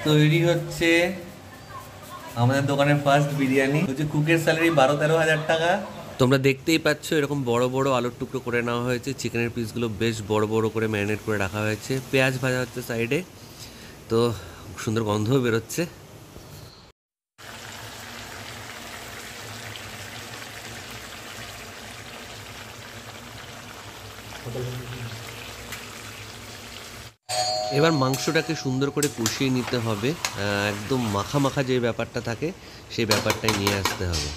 তৈরি হচ্ছে আমাদের দোকানের ফার্স্ট বিরিয়ানি। হচ্ছে কুকের স্যালারি 12-13 হাজার টাকা। তোমরা দেখতেই পাচ্ছ এরকম বড় বড় আলুর টুকরো করে নেওয়া হয়েছে। চিকেনের পিসগুলো বেশ বড় বড় করে ম্যারিনেট করে রাখা হয়েছে। পেঁয়াজ ভাজা হচ্ছে সাইডে, তো সুন্দর গন্ধও বেরোচ্ছে। এবার মাংসটাকে সুন্দর করে কষিয়ে নিতে হবে, একদম মাখা মাখা যে ব্যাপারটা থাকে সেই ব্যাপারটাই নিয়ে আসতে হবে।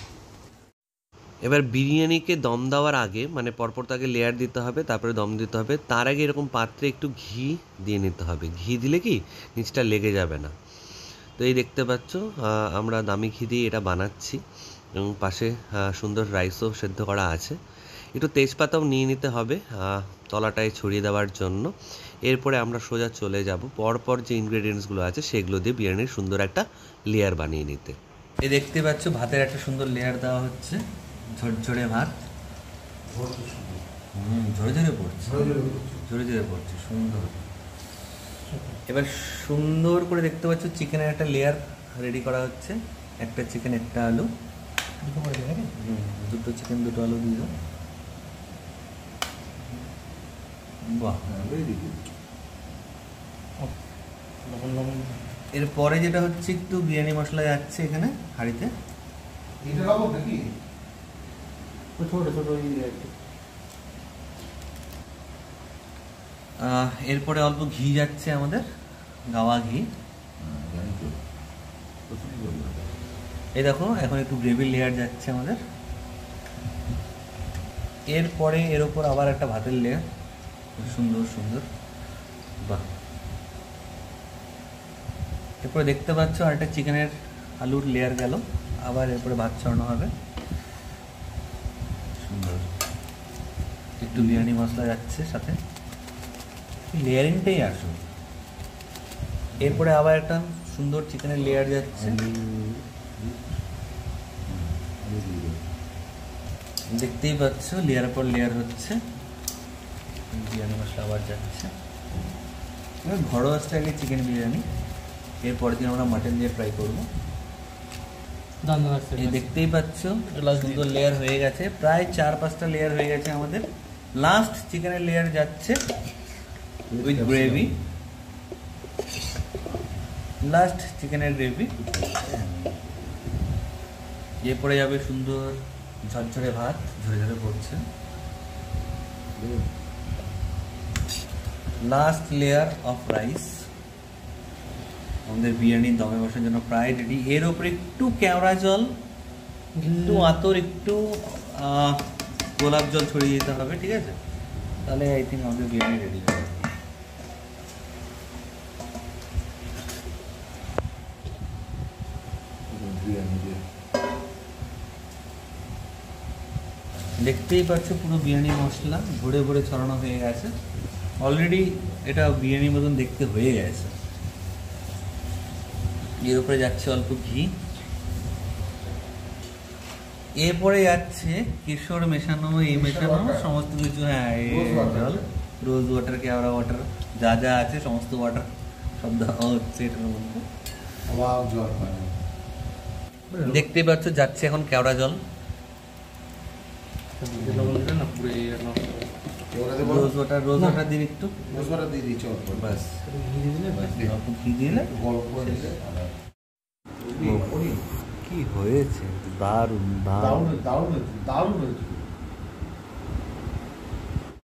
এবার বিরিয়ানিকে দম দেওয়ার আগে, মানে পরপর তাকে লেয়ার দিতে হবে, তারপরে দম দিতে হবে। তার আগে এরকম পাত্রে একটু ঘি দিয়ে নিতে হবে। ঘি দিলে কি নিচটা লেগে যাবে না। তো এই দেখতে পাচ্ছ আমরা দামি ঘি দিয়ে এটা বানাচ্ছি, এবং পাশে সুন্দর রাইসও সেদ্ধ করা আছে। একটু তেজপাতাও নিয়ে নিতে হবে তলাটায় ছড়িয়ে দেওয়ার জন্য। এরপরে আমরা সোজা চলে যাব পরপর যে ইনগ্রেডিয়েন্টসগুলো আছে সেগুলো দিয়ে বিরিয়ানির সুন্দর একটা লেয়ার বানিয়ে নিতে। এই দেখতে পাচ্ছ ভাতের একটা সুন্দর লেয়ার দেওয়া হচ্ছে, ঝরঝরে ভাত। ঝরে ঝরে পড়ছে, ঝরে ঝরে পড়ছে, সুন্দর। এবার সুন্দর করে দেখতে পাচ্ছ চিকেনের একটা লেয়ার রেডি করা হচ্ছে। একটা চিকেন, একটা আলু, দুটো চিকেন, দুটো আলু দিয়ে দাও। বাহ, এরপরে যেটা হচ্ছে একটু বিরিয়ানি মশলা যাচ্ছে এখানে হাঁড়িতে। এরপরে অল্প ঘি যাচ্ছে আমাদের, গাওয়া ঘি। এই দেখো এখন একটু গ্রেভি লেয়ার যাচ্ছে আমাদের। এরপরে এর উপর আবার একটা ভাতের লেয়ার, সুন্দর সুন্দর। বাহ, এরপরে দেখতে পাচ্ছ আরেকটা চিকেনের আলুর লেয়ার গেল, আবার এরপরে ভাত ছড়ানো হবে। সুন্দর, একটু বিরিয়ানি মশলা যাচ্ছে সাথে, লেয়ারিংটাই আসুন। এরপরে আবার একটা সুন্দর চিকেনের লেয়ার যাচ্ছে। দেখতেই পাচ্ছ লেয়ার পর লেয়ার হচ্ছে, বিরিয়ানি মশলা আবার যাচ্ছে। ঘরোয়া স্টাইলে চিকেন বিরিয়ানি। এরপরের দিন আমরা মাটন দিয়ে ট্রাই করবো। দেখতেই পাচ্ছ সুন্দর লেয়ার হয়ে গেছে, প্রায় 4-5টা লেয়ার হয়ে গেছে আমাদের। লাস্ট চিকেনের লেয়ার যাচ্ছে উইথ গ্রেভি, লাস্ট চিকেনের গ্রেভি। এরপরে যাবে সুন্দর ঝরঝরে ভাত, ঝরে ঝরে পড়ছে। লাস্ট লেয়ার অফ রাইস আমাদের বিরিয়ানির দমে বসার জন্য প্রায় রেডি। এর উপরে একটু কেওড়া জল, একটু আতর, একটু গোলাপ জল ছড়িয়ে দিতে হবে, ঠিক আছে? তাহলে আই থিঙ্ক আমাদের বিরিয়ানি রেডি হবে। দেখতেই পাচ্ছ পুরো বিরিয়ানি মশলা ভরে ভরে ছড়ানো হয়ে গেছে। অলরেডি এটা বিরিয়ানির মতন দেখতে হয়ে গেছে। এর উপরে যাচ্ছে অল্প ঘি, এরপরে যাচ্ছে কেশর মেশানো, এই মেশানো সমস্ত কিছু। হ্যাঁ, জল, রোজ ওয়াটার, কেওড়া ওয়াটার, যা যা আছে সমস্ত ওয়াটার সব দেওয়া হচ্ছে এটার মধ্যে। দেখতেই পাচ্ছ যাচ্ছে এখন কেওড়া জল। রোজ ওয়াটার দিন একটু, বাস ঘি দিলে কি হয়েছে। দারুণ দারুণ দারুণ দারুণ হয়েছে।